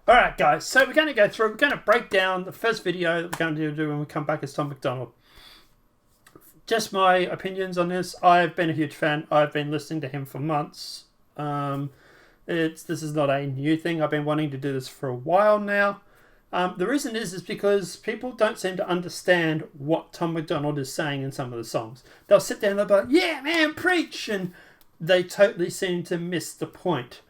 Alright guys, so we're going to break down the first video that we're going to do when we come back as Tom MacDonald. Just my opinions on this. I've been a huge fan. I've been listening to him for months. This is not a new thing. I've been wanting to do this for a while now. The reason is because people don't seem to understand what Tom MacDonald is saying in some of the songs. They'll sit there and they'll be like, yeah man, preach! And they totally seem to miss the point.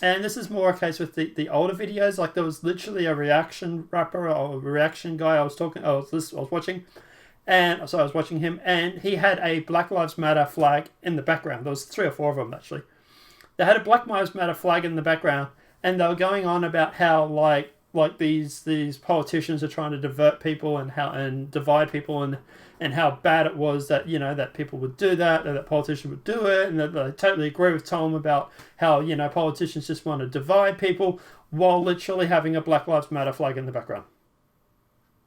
And this is more a case with the older videos. Like there was literally a reaction rapper or a reaction guy I was watching. And so I was watching him, and he had a Black Lives Matter flag in the background. There was 3 or 4 of them actually. They had a Black Lives Matter flag in the background, and they were going on about how like these politicians are trying to divert people and divide people and how bad it was that that people would do that politicians would do it, and that they totally agree with Tom about how politicians just want to divide people while literally having a Black Lives Matter flag in the background.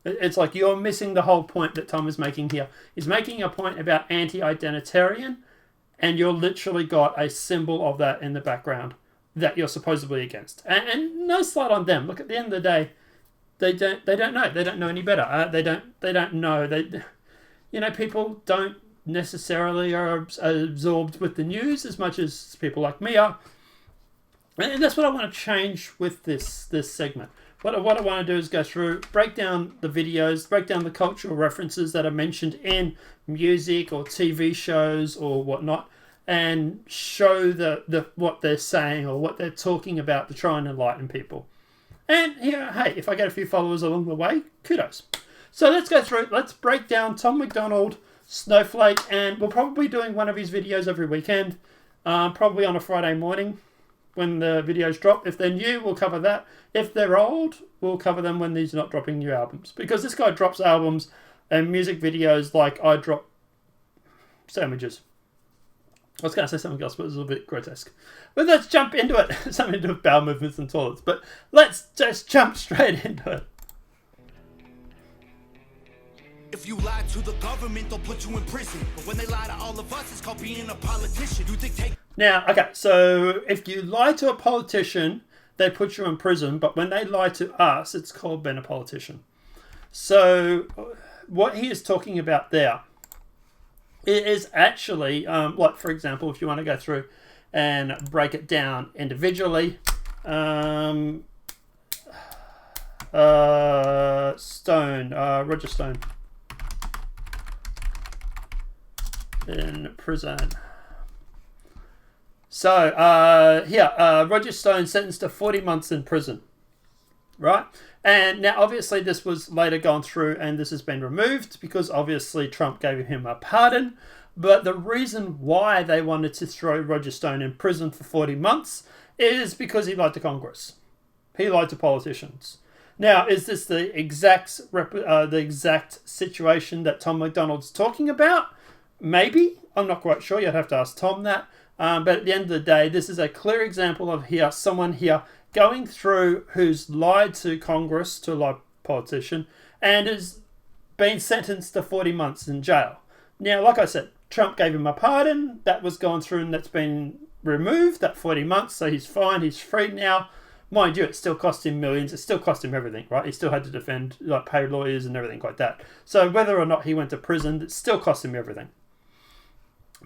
It's like you're missing the whole point that Tom is making here. He's making a point about anti-identitarian, and you're literally got a symbol of that in the background that you're supposedly against. And no slight on them. Look, at the end of the day, they don't know. They don't know any better. They don't know. People don't necessarily are absorbed with the news as much as people like me are. And that's what I want to change with this segment. What I want to do is go through, break down the videos, break down the cultural references that are mentioned in music or TV shows or whatnot, and show the what they're saying or what they're talking about to try and enlighten people. And hey, if I get a few followers along the way, kudos. So let's go through, let's break down Tom MacDonald, Snowflake, and we'll probably be doing one of his videos every weekend, probably on a Friday morning when the videos drop. If they're new, we'll cover that. If they're old, we'll cover them when he's not dropping new albums. Because this guy drops albums and music videos like I drop sandwiches. I was going to say something else, but it was a little bit grotesque. But let's jump into it. Something to do with bowel movements and toilets. But let's just jump straight into it. If you lie to the government, they'll put you in prison. But when they lie to all of us, it's called being a politician. You dictate. Now, okay, so if you lie to a politician, they put you in prison. But when they lie to us, it's called being a politician. So what he is talking about there, it is actually, like for example, if you want to go through and break it down individually, Roger Stone in prison. So Roger Stone sentenced to 40 months in prison, right? And now, obviously, this was later gone through and this has been removed because obviously Trump gave him a pardon. But the reason why they wanted to throw Roger Stone in prison for 40 months is because he lied to Congress. He lied to politicians. Now, is this the exact situation that Tom MacDonald's talking about? Maybe. I'm not quite sure. You'd have to ask Tom that. But at the end of the day, this is a clear example of someone here going through who's lied to Congress, to a live politician, and has been sentenced to 40 months in jail. Now, like I said, Trump gave him a pardon. That was gone through and that's been removed, that 40 months. So he's fine. He's free now. Mind you, it still cost him millions. It still cost him everything, right? He still had to defend, pay lawyers and everything like that. So whether or not he went to prison, it still cost him everything.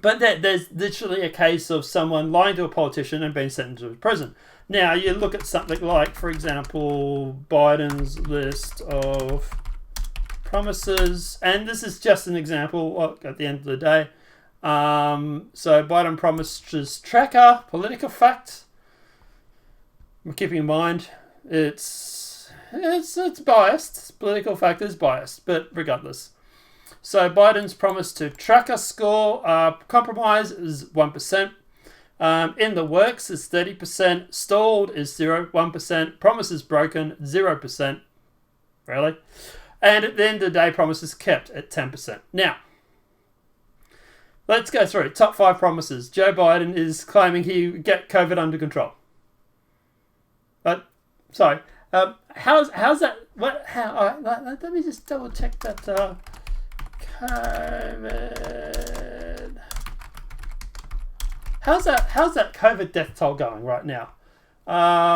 But there's literally a case of someone lying to a politician and being sentenced to prison. Now, you look at something like, for example, Biden's list of promises. And this is just an example at the end of the day. So Biden promises tracker, political fact. Keeping in mind, it's biased. Political fact is biased, but regardless. So Biden's promise to tracker score compromise is 1%. In the works is 30%. Stalled is 1%. Promises broken, 0%. Really? And at the end of the day, promises kept at 10%. Now, let's go through top 5 promises. Joe Biden is claiming he would get COVID under control. How's that? What? How? Let me just double check that. COVID. How's that COVID death toll going right now?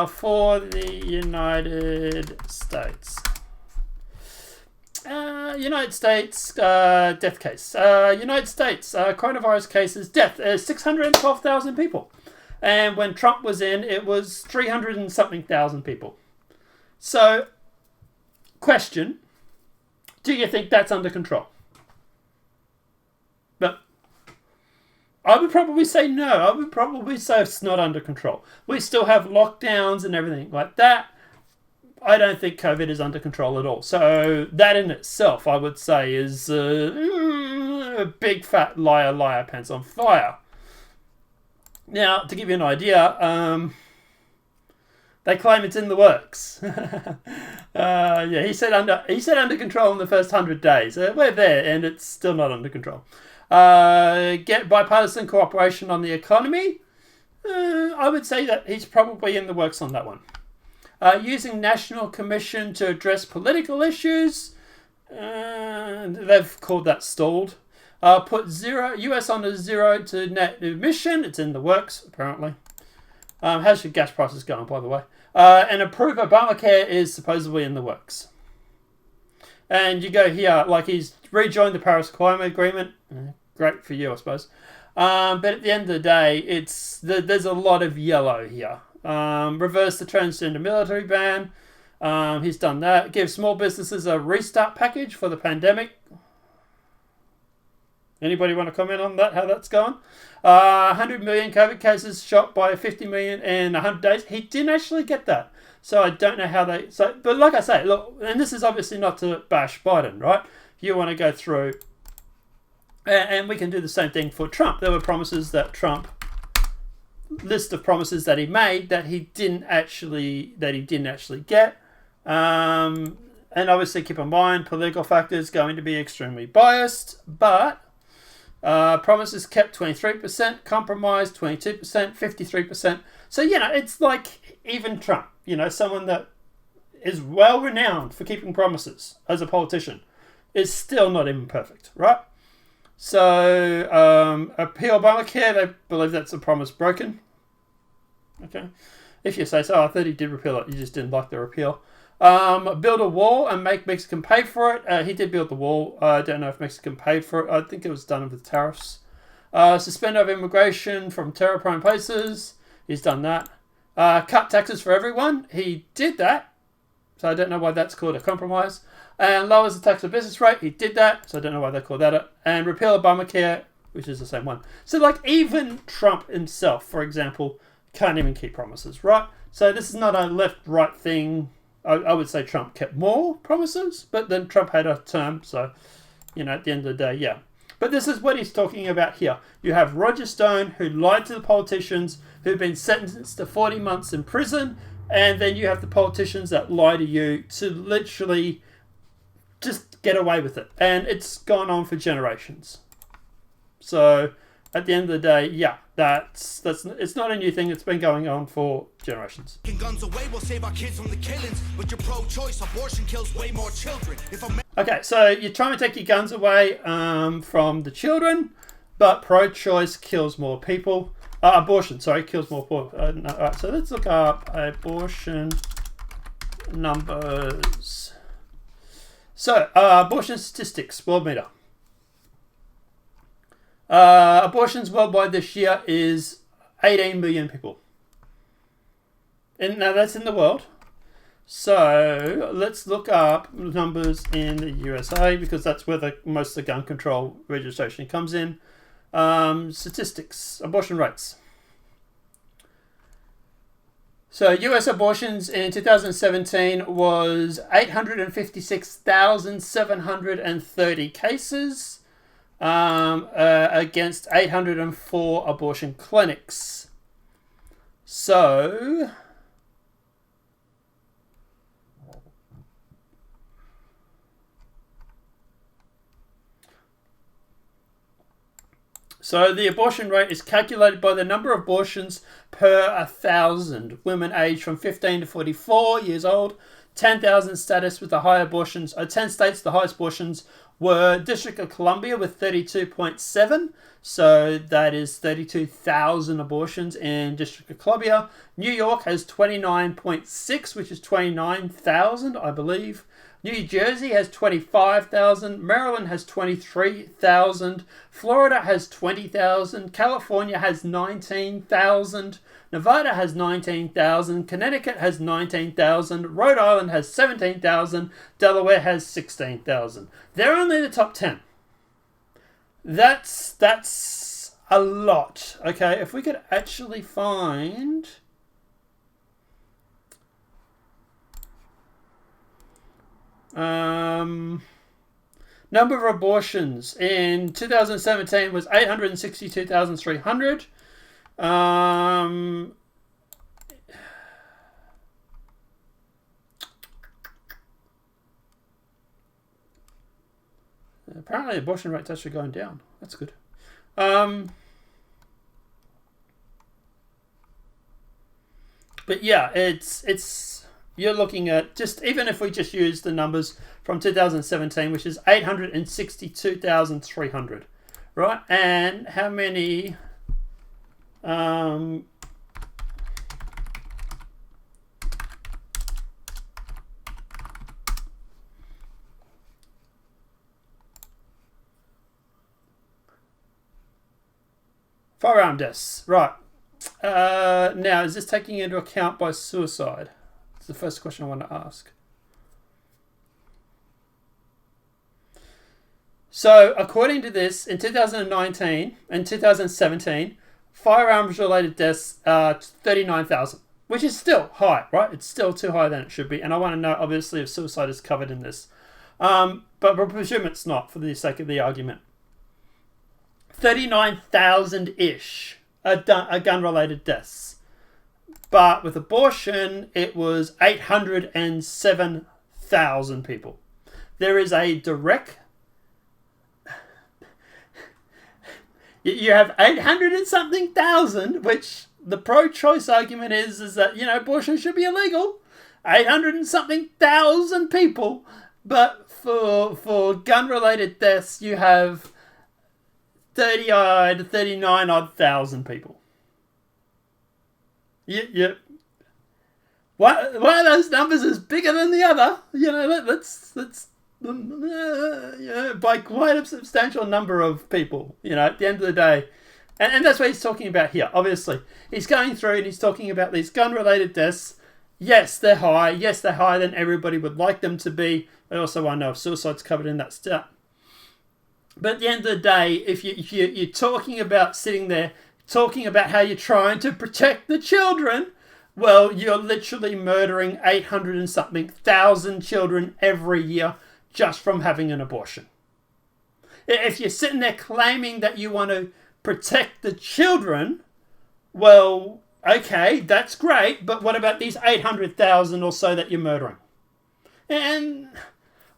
for the United States. United States death case. United States coronavirus cases, death 612,000 people. And when Trump was in, it was 300 and something thousand people. So, question, do you think that's under control? But I would probably say no. I would probably say it's not under control. We still have lockdowns and everything like that. I don't think COVID is under control at all. So that in itself, I would say, is a big fat liar, pants on fire. Now, to give you an idea, they claim it's in the works. He said under control in the first 100 days. We're there, and it's still not under control. Get bipartisan cooperation on the economy. I would say that he's probably in the works on that one. Using National Commission to address political issues. They've called that stalled. Put US on a zero to net emission. It's in the works, apparently. How's your gas prices going, by the way? And approve Obamacare is supposedly in the works. And you go here, like he's rejoined the Paris Climate Agreement. Great for you, I suppose. But at the end of the day, there's a lot of yellow here. Reverse the transgender military ban. He's done that. Give small businesses a restart package for the pandemic. Anybody want to comment on that, how that's going? 100 million COVID cases shot by 50 million in 100 days. He didn't actually get that. So I don't know how they... But like I say, look, and this is obviously not to bash Biden, right? You want to go through... And we can do the same thing for Trump. There were promises that Trump... List of promises that he made that he didn't actually get. And obviously keep in mind, political factors going to be extremely biased, but... promises kept 23%, compromise 22%, 53%. So, it's like even Trump, someone that is well renowned for keeping promises as a politician is still not even perfect, right? So, appeal Obamacare, they believe that's a promise broken. Okay. If you say so, I thought he did repeal it, you just didn't like the repeal. Build a wall and make Mexico pay for it. He did build the wall. I don't know if Mexico paid for it. I think it was done with tariffs. Suspend of immigration from terror-prone places. He's done that. Cut taxes for everyone. He did that. So I don't know why that's called a compromise. And lowers the tax for business rate. He did that. So I don't know why they call that it. And repeal Obamacare, which is the same one. So like even Trump himself, for example, can't even keep promises, right? So this is not a left-right thing. I would say Trump kept more promises, but then Trump had a term, so, at the end of the day, yeah. But this is what he's talking about here. You have Roger Stone, who lied to the politicians, who've been sentenced to 40 months in prison, and then you have the politicians that lie to you to literally just get away with it. And it's gone on for generations. So, at the end of the day, yeah, that's it's not a new thing. It's been going on for generations. Guns away will save our kids from the killings. But your pro-choice abortion kills way more children. Okay, so you're trying to take your guns away from the children, but pro-choice kills more people. Abortion, sorry, kills more people. No, all right, so let's look up abortion numbers. So, abortion statistics, world meter. Abortions worldwide this year is 18 million people. And now that's in the world. So let's look up numbers in the USA because that's where most of the gun control registration comes in. Statistics, abortion rates. So US abortions in 2017 was 856,730 cases. Against 804 abortion clinics. So the abortion rate is calculated by the number of abortions per 1,000 women aged from 15 to 44 years old. 10,000 status with the high abortions, 10 states, the highest abortions were District of Columbia with 32.7. So that is 32,000 abortions in District of Columbia. New York has 29.6, which is 29,000, I believe. New Jersey has 25,000. Maryland has 23,000. Florida has 20,000. California has 19,000. Nevada has 19,000. Connecticut has 19,000. Rhode Island has 17,000. Delaware has 16,000. They're only the top 10. That's a lot. Okay, if we could actually find... number of abortions in 2017 was 862,300. Apparently, abortion rates actually going down. That's good. But yeah, it's you're looking at, just even if we just use the numbers from 2017, which is 862,300, right? And how many? Firearm deaths, right? Now, is this taking into account by suicide? That's the first question I want to ask. So, according to this, in 2019 and 2017, firearms-related deaths are 39,000, which is still high, right? It's still too high than it should be. And I want to know, obviously, if suicide is covered in this. But we'll presume it's not, for the sake of the argument. 39,000-ish are gun-related deaths. But with abortion, it was 807,000 people. There is a direct... You have 800 and something thousand, which the pro-choice argument is that, you know, abortion should be illegal. 800 and something thousand people. But for gun-related deaths, you have 30-odd, 39-odd thousand people. Yeah. One of those numbers is bigger than the other. You know, that's by quite a substantial number of people. You know, at the end of the day, and that's what he's talking about here. Obviously, he's going through and he's talking about these gun-related deaths. Yes, they're high. Yes, they're higher than everybody would like them to be. I also want to know if suicide's covered in that stat. But at the end of the day, if you're talking about sitting there, talking about how you're trying to protect the children, well, you're literally murdering 800 and something thousand children every year just from having an abortion. If you're sitting there claiming that you want to protect the children, well, okay, that's great, but what about these 800,000 or so that you're murdering? And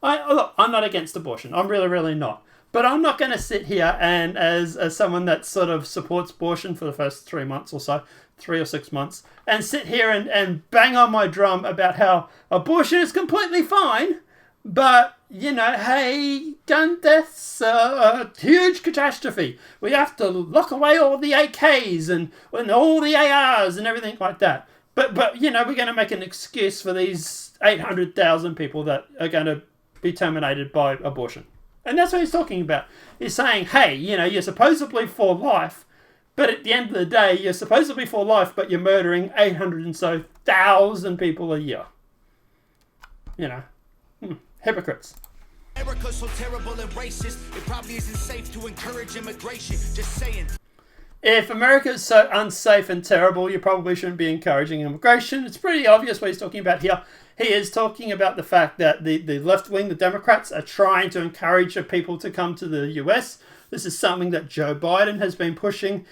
look, I'm not against abortion. I'm really, really not. But I'm not going to sit here and as someone that sort of supports abortion for the first 3 months or so, 3 or 6 months, and sit here and bang on my drum about how abortion is completely fine, but, you know, hey, gun deaths are a huge catastrophe. We have to lock away all the AKs and all the ARs and everything like that. But you know, we're going to make an excuse for these 800,000 people that are going to be terminated by abortion. And that's what he's talking about. He's saying, hey, you know, you're supposedly for life, but at the end of the day, you're supposedly for life, but you're murdering 800 and so thousand people a year. You know, hypocrites. America's so terrible and racist, it probably isn't safe to encourage immigration. Just saying. If America is so unsafe and terrible, you probably shouldn't be encouraging immigration. It's pretty obvious what he's talking about here. He is talking about the fact that the left wing, the Democrats, are trying to encourage people to come to the US. This is something that Joe Biden has been pushing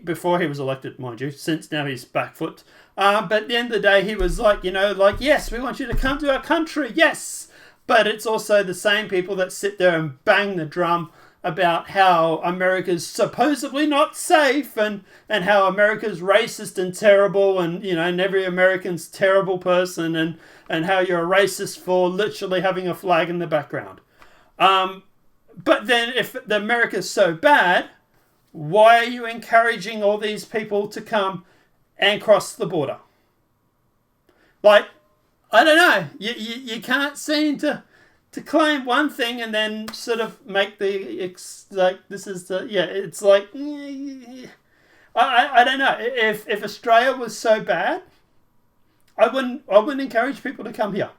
before he was elected, mind you, since now he's back foot. But at the end of the day, he was like, you know, like, yes, we want you to come to our country, yes. But it's also the same people that sit there and bang the drum about how America's supposedly not safe and how America's racist and terrible and, and every American's a terrible person and how you're a racist for literally having a flag in the background. But then if the America's so bad, why are you encouraging all these people to come and cross the border? Like, I don't know. You can't seem to claim one thing and then sort of make this is the, it's like, I don't know. If Australia was so bad, I wouldn't encourage people to come here.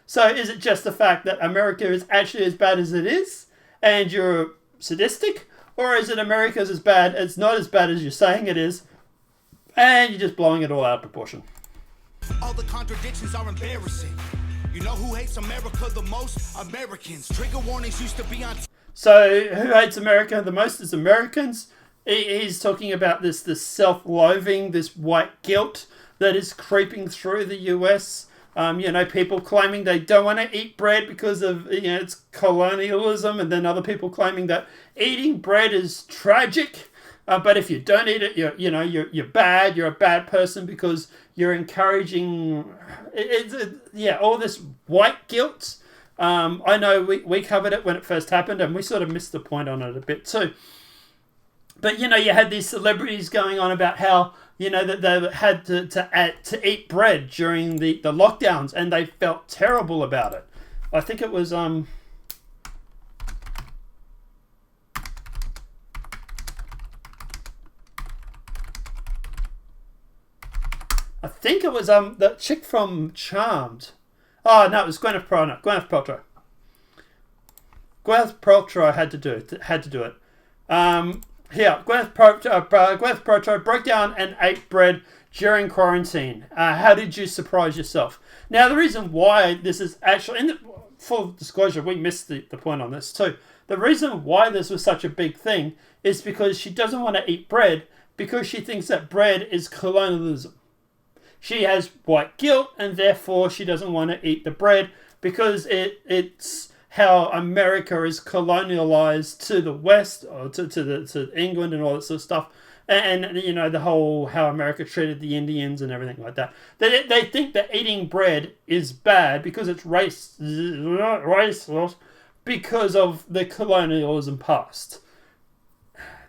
So is it just the fact that America is actually as bad as it is and you're sadistic? Or is it America's as bad, it's not as bad as you're saying it is, and you're just blowing it all out of proportion? All the contradictions are embarrassing. You know who hates America the most? Americans. Trigger warnings used to be on... So, who hates America the most is Americans. He's talking about this self-loathing, this white guilt that is creeping through the US. People claiming they don't want to eat bread because of, it's colonialism, and then other people claiming that eating bread is tragic. But if you don't eat it, you're bad. You're a bad person because you're encouraging all this white guilt. I know we covered it when it first happened, and we sort of missed the point on it a bit too. But you had these celebrities going on about how that they had to eat bread during the lockdowns, and they felt terrible about it. I think it was the chick from Charmed. Oh no, it was Gwyneth Paltrow. Gwyneth Paltrow had to do it. Gwyneth Paltrow broke down and ate bread during quarantine. How did you surprise yourself? Now, the reason why this is actually, full disclosure, we missed the point on this too. The reason why this was such a big thing is because she doesn't want to eat bread because she thinks that bread is colonialism. She has white guilt, and therefore she doesn't want to eat the bread because it's how America is colonialized to the West, or to England and all that sort of stuff. And the whole how America treated the Indians and everything like that. They think that eating bread is bad because it's racist because of the colonialism past.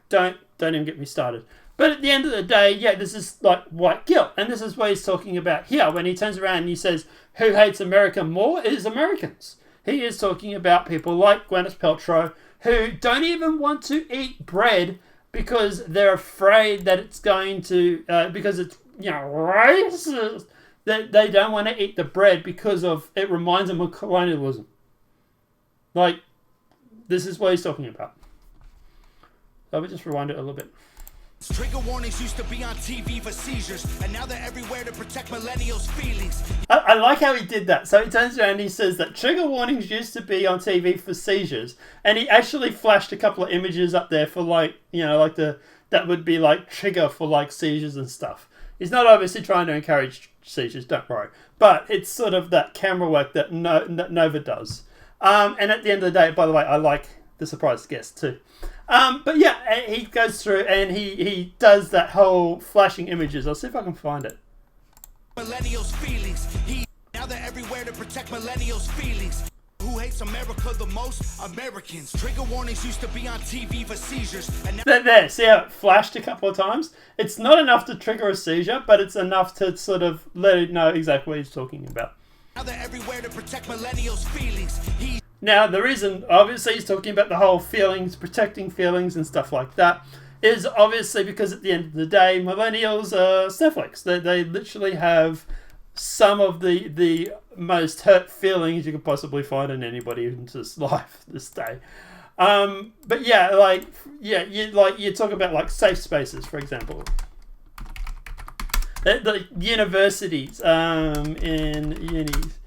Don't even get me started. But at the end of the day, this is like white guilt. And this is what he's talking about here when he turns around and he says, who hates America more? It is Americans. He is talking about people like Gwyneth Paltrow who don't even want to eat bread because they're afraid that it's going to, because it's, racist. They don't want to eat the bread because of, it reminds them of colonialism. Like, this is what he's talking about. So we just rewind it a little bit. Trigger warnings used to be on TV for seizures, and now they're everywhere to protect millennials' feelings. I like how he did that. So he turns around and he says that trigger warnings used to be on TV for seizures, and he actually flashed a couple of images up there for that would be like trigger for like seizures and stuff. He's not obviously trying to encourage seizures, don't worry, but it's sort of that camera work that Nova does. And at the end of the day, by the way, I like the surprise guest too. But he goes through and he does that whole flashing images. I'll see if I can find it. Millennials' feelings. Now they're everywhere to protect millennials' feelings. Who hates America the most? Americans. Trigger warnings used to be on TV for seizures. And now there, see how it flashed a couple of times? It's not enough to trigger a seizure, but it's enough to sort of let it know exactly what he's talking about. Now they're everywhere to protect millennials' feelings. Now, the reason, obviously, he's talking about the whole feelings, protecting feelings and stuff like that, is obviously because at the end of the day, millennials are snowflakes. They literally have some of the most hurt feelings you could possibly find in anybody in this life this day. But you talk about like safe spaces, for example. The universities in unis.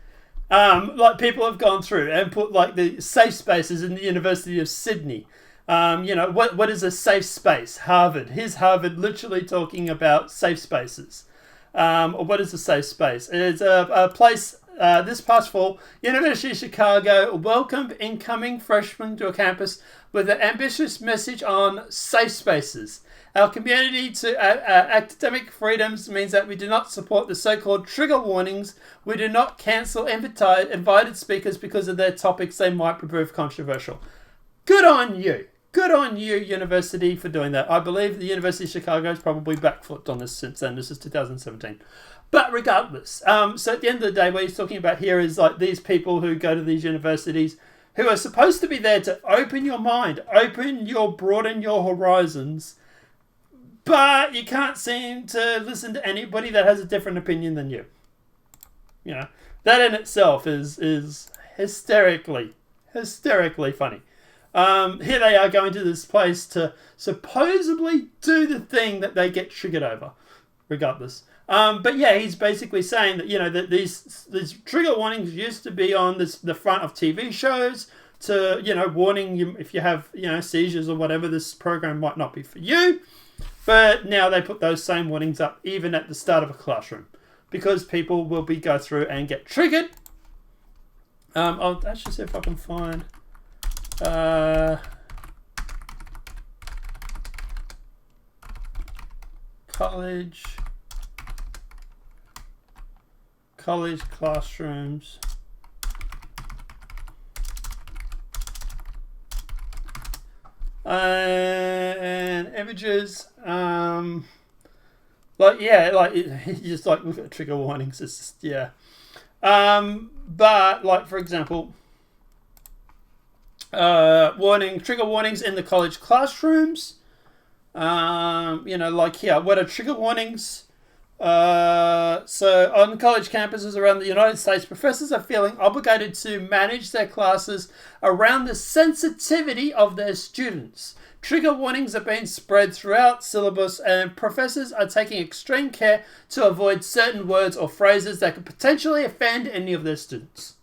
People have gone through and put like the safe spaces in the University of Sydney. What is a safe space? Harvard. Here's Harvard literally talking about safe spaces. What is a safe space? It's a place this past fall, University of Chicago welcomed incoming freshmen to a campus with an ambitious message on safe spaces. Our community to academic freedoms means that we do not support the so-called trigger warnings. We do not cancel invited speakers because of their topics they might prove controversial. Good on you. Good on you, University, for doing that. I believe the University of Chicago has probably backflipped on this since then. This is 2017. But regardless, so at the end of the day, what he's talking about here is like these people who go to these universities who are supposed to be there to open your mind, broaden your horizons, but you can't seem to listen to anybody that has a different opinion than you. That in itself is hysterically funny. Here they are going to this place to supposedly do the thing that they get triggered over, regardless. But yeah, he's basically saying that, that these trigger warnings used to be on the front of TV shows to, warning you if you have, seizures or whatever, this program might not be for you. But now they put those same warnings up even at the start of a classroom because people will go through and get triggered. I'll actually see if I can find college classrooms. And images, you just look at trigger warnings. It's just, yeah. But for example, trigger warnings in the college classrooms. Here, what are trigger warnings? So on college campuses around the United States, professors are feeling obligated to manage their classes around the sensitivity of their students. Trigger warnings are being spread throughout syllabus, and professors are taking extreme care to avoid certain words or phrases that could potentially offend any of their students.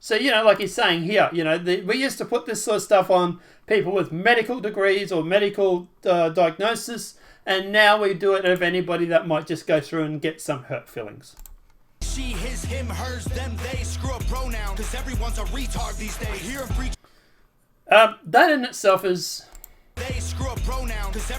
So, like he's saying here, we used to put this sort of stuff on people with medical degrees or medical diagnosis, and now we do it of anybody that might just go through and get some hurt feelings. She, his, him, hers, them, they, screw a pronoun, cause everyone's a retard these days. Hear him preach. That in itself is... They, screw a pronoun, cause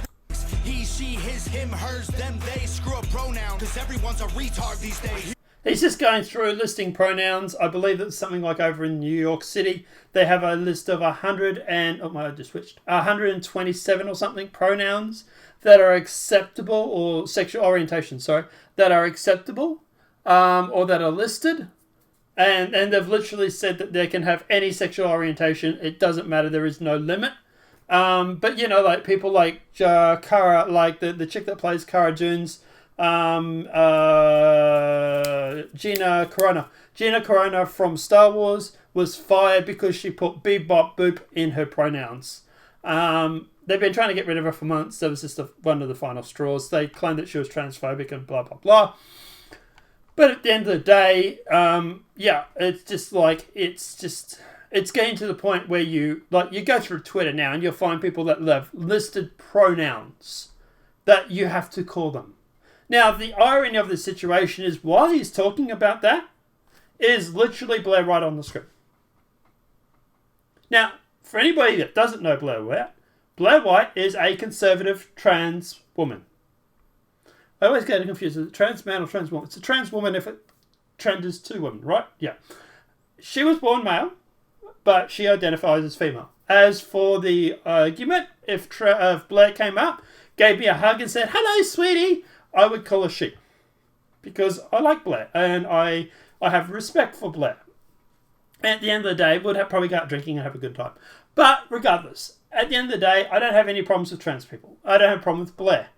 he, she, his, him, hers, them, they, screw a pronoun, cause everyone's a retard these days. He's just going through listing pronouns. I believe that's something like over in New York City. They have a list of 127 or something pronouns that are acceptable, or sexual orientation, that are acceptable, or that are listed. And they've literally said that they can have any sexual orientation. It doesn't matter. There is no limit. But, people like Cara, like the chick that plays Cara Dune's, Gina Carano from Star Wars was fired because she put beep bop boop in her pronouns. They've been trying to get rid of her for months. That was just one of the final straws. They claimed that she was transphobic and blah blah blah. But at the end of the day, it's getting to the point where you go through Twitter now and you'll find people that have listed pronouns that you have to call them. Now, the irony of the situation is while he's talking about that is literally Blair White on the screen. Now, for anybody that doesn't know Blair White is a conservative trans woman. I always get confused. Is it trans man or trans woman? It's a trans woman if it genders to women, right? Yeah. She was born male, but she identifies as female. As for the argument, if Blair came up, gave me a hug and said, "Hello, sweetie," I would call her she. Because I like Blair, and I have respect for Blair. At the end of the day, we'd probably go out drinking and have a good time. But regardless, at the end of the day, I don't have any problems with trans people. I don't have a problem with Blair.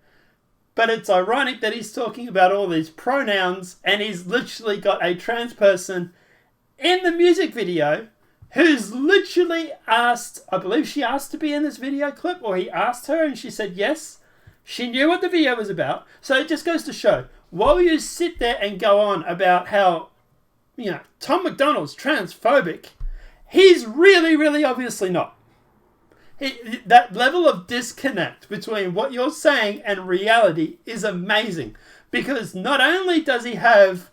But it's ironic that he's talking about all these pronouns, and he's literally got a trans person in the music video who's literally asked, I believe she asked to be in this video clip, or he asked her and she said yes. She knew what the video was about. So it just goes to show, while you sit there and go on about how, Tom MacDonald's transphobic, he's really, really obviously not. That level of disconnect between what you're saying and reality is amazing. Because not only does he have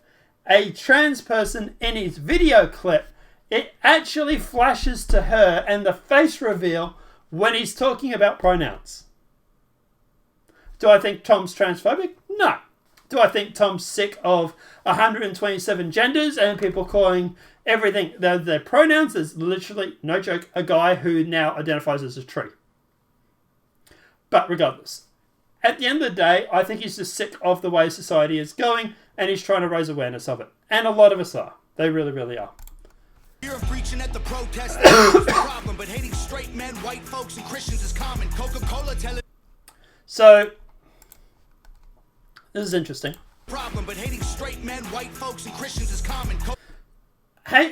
a trans person in his video clip, it actually flashes to her and the face reveal when he's talking about pronouns. Do I think Tom's transphobic? No. Do I think Tom's sick of 127 genders and people calling everything their pronouns? There's literally, no joke, a guy who now identifies as a tree. But regardless, at the end of the day, I think he's just sick of the way society is going and he's trying to raise awareness of it. And a lot of us are. They really, really are. You're preaching at the protest, that's the problem, but hating straight men, white folks, and Christians is common. Coca-Cola telling. So, this is interesting. Problem, but hating straight men, white folks, and Christians is common. Hey,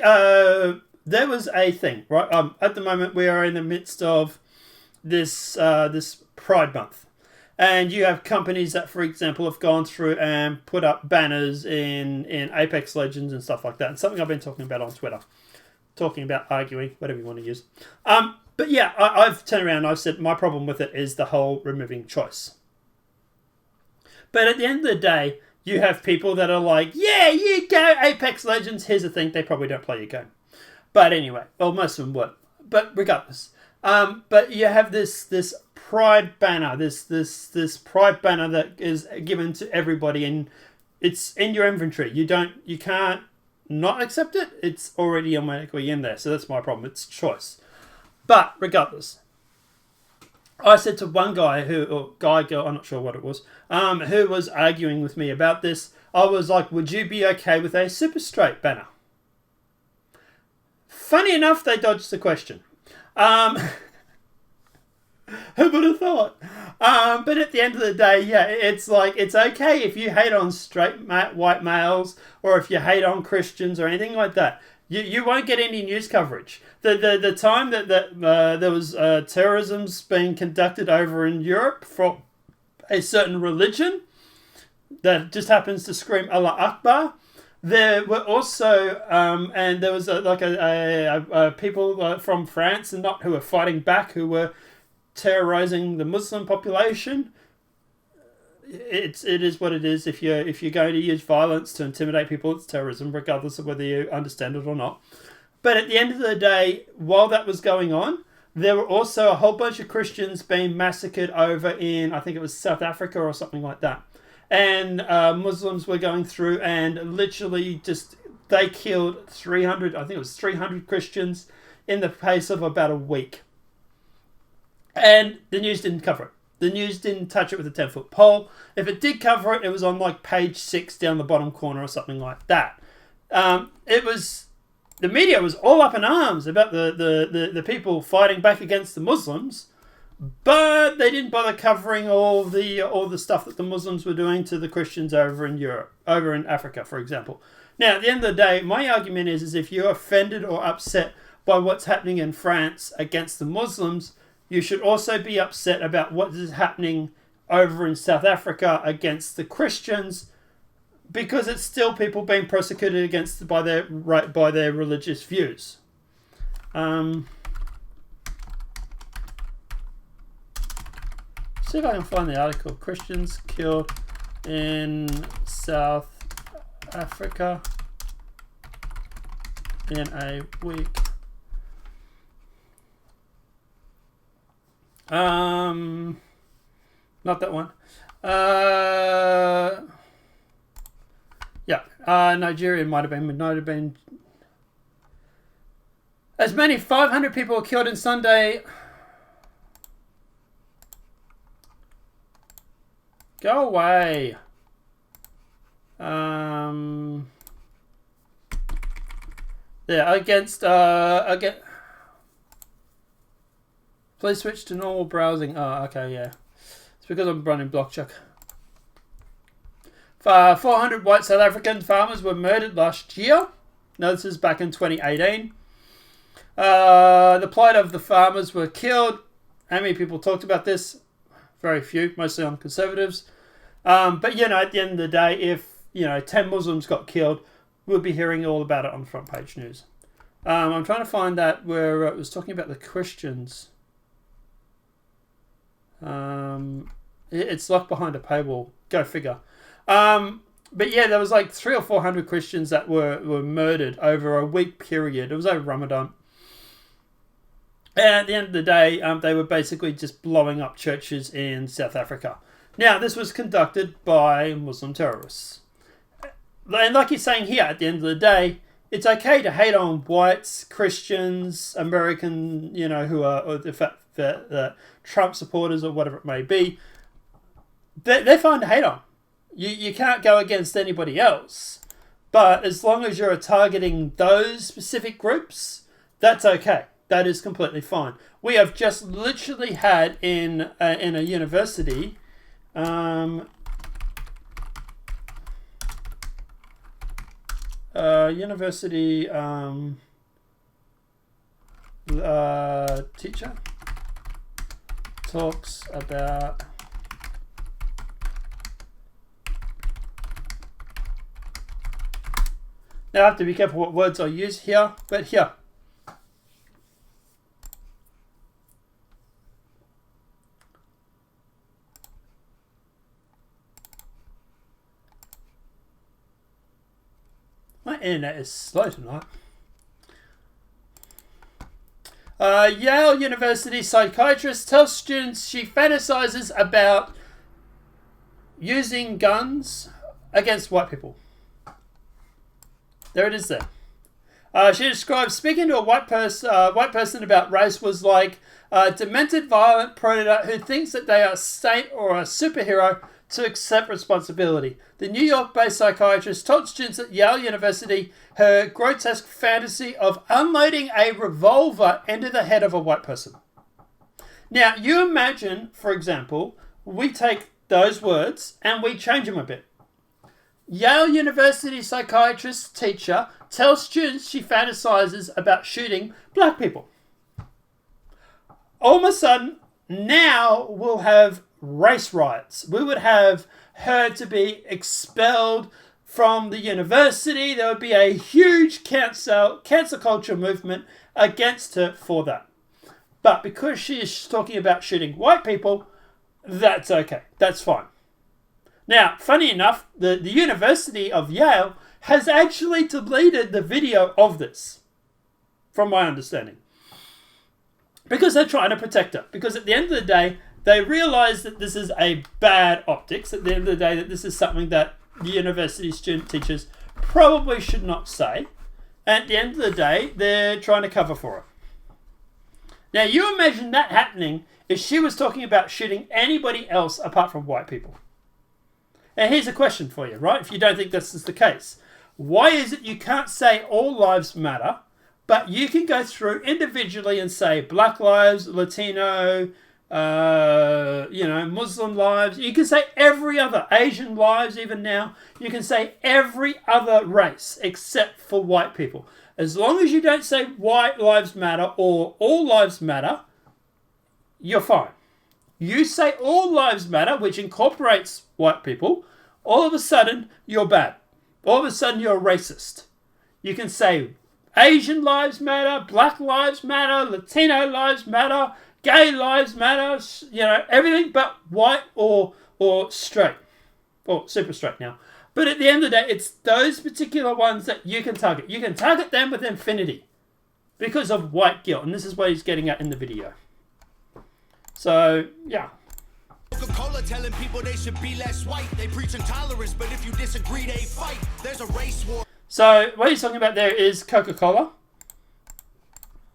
there was a thing, right? At the moment, we are in the midst of this Pride Month. And you have companies that, for example, have gone through and put up banners in Apex Legends and stuff like that. And something I've been talking about on Twitter. Talking about, arguing, whatever you want to use. But yeah, I've turned around and I've said my problem with it is the whole removing choice. But at the end of the day, you have people that are like, yeah, you go, Apex Legends. Here's the thing, they probably don't play your game. But anyway, well, most of them would. But regardless. But you have this Pride banner, this Pride banner that is given to everybody, and it's in your inventory. You can't not accept it. It's already automatically in there. So that's my problem. It's choice. But regardless, I said to one guy girl, I'm not sure what it was, who was arguing with me about this. I was like, would you be okay with a super straight banner? Funny enough, they dodged the question. Who would have thought? But at the end of the day, yeah, it's like, it's okay if you hate on straight white males or if you hate on Christians or anything like that. You won't get any news coverage. The time that there was terrorism's being conducted over in Europe for a certain religion that just happens to scream Allah Akbar, there were also, and there was people from France and not who were fighting back, who were terrorizing the Muslim population. It is what it is. If you're going to use violence to intimidate people, it's terrorism, regardless of whether you understand it or not. But at the end of the day, while that was going on, there were also a whole bunch of Christians being massacred over in, I think it was South Africa or something like that. And Muslims were going through and literally they killed 300, I think it was 300 Christians in the pace of about a week. And the news didn't cover it. The news didn't touch it with a 10-foot pole. If it did cover it, it was on like page 6 down the bottom corner or something like that. The media was all up in arms about the people fighting back against the Muslims, but they didn't bother covering all the stuff that the Muslims were doing to the Christians over in Europe, over in Africa, for example. Now, at the end of the day, my argument is if you're offended or upset by what's happening in France against the Muslims, you should also be upset about what is happening over in South Africa against the Christians, because it's still people being persecuted against by their religious views. See if I can find the article. Christians killed in South Africa in a week. Not that one. Nigeria might have been. As many 500 people were killed in Sunday. Go away. Against. Please switch to normal browsing. Oh, okay, yeah. It's because I'm running BlockChuck. 400 white South African farmers were murdered last year. No, this is back in 2018. The plight of the farmers were killed. How many people talked about this? Very few, mostly on conservatives. But, at the end of the day, if, 10 Muslims got killed, we'll be hearing all about it on front page news. I'm trying to find that where it was talking about the Christians. It's locked behind a paywall. Go figure. But yeah, there was like 300 or 400 Christians that were murdered over a week period. It was over Ramadan. And at the end of the day, they were basically just blowing up churches in South Africa. Now, this was conducted by Muslim terrorists. And like he's saying here, at the end of the day, it's okay to hate on whites, Christians, American, who are the Trump supporters or whatever it may be. They're fine to hate on. You can't go against anybody else. But as long as you're targeting those specific groups, that's okay. That is completely fine. We have just literally had in a university... university teacher talks about now I have to be careful what words I use here, but here. My internet is slow tonight. Yale University psychiatrist tells students she fantasizes about using guns against white people. There it is there. She describes speaking to a white person about race was like a demented, violent predator who thinks that they are a saint or a superhero to accept responsibility. The New York-based psychiatrist told students at Yale University her grotesque fantasy of unloading a revolver into the head of a white person. Now, you imagine, for example, we take those words and we change them a bit. Yale University psychiatrist teacher tells students she fantasizes about shooting black people. All of a sudden, now we'll have race riots. We would have her to be expelled from the university. There would be a huge cancel culture movement against her for that. But because she is talking about shooting white people, that's okay. That's fine. Now, funny enough, the University of Yale has actually deleted the video of this, from my understanding. Because they're trying to protect her. Because at the end of the day, they realise that this is a bad optics. At the end of the day, that this is something that the university student teachers probably should not say. And at the end of the day, they're trying to cover for her. Now, you imagine that happening if she was talking about shooting anybody else apart from white people. And here's a question for you, right? If you don't think this is the case. Why is it you can't say all lives matter, but you can go through individually and say black lives, Latino, Muslim lives. You can say every other, Asian lives even now. You can say every other race except for white people. As long as you don't say white lives matter or all lives matter, you're fine. You say all lives matter, which incorporates white people, all of a sudden you're bad. All of a sudden you're racist. You can say Asian lives matter, black lives matter, Latino lives matter, gay lives matter, everything but white or straight. Or super straight now. But at the end of the day, it's those particular ones that you can target. You can target them with infinity because of white guilt. And this is what he's getting at in the video. So, yeah. Coca-Cola telling people they should be less white. They preach intolerance, but if you disagree, they fight. There's a race war. So, what he's talking about there is Coca-Cola.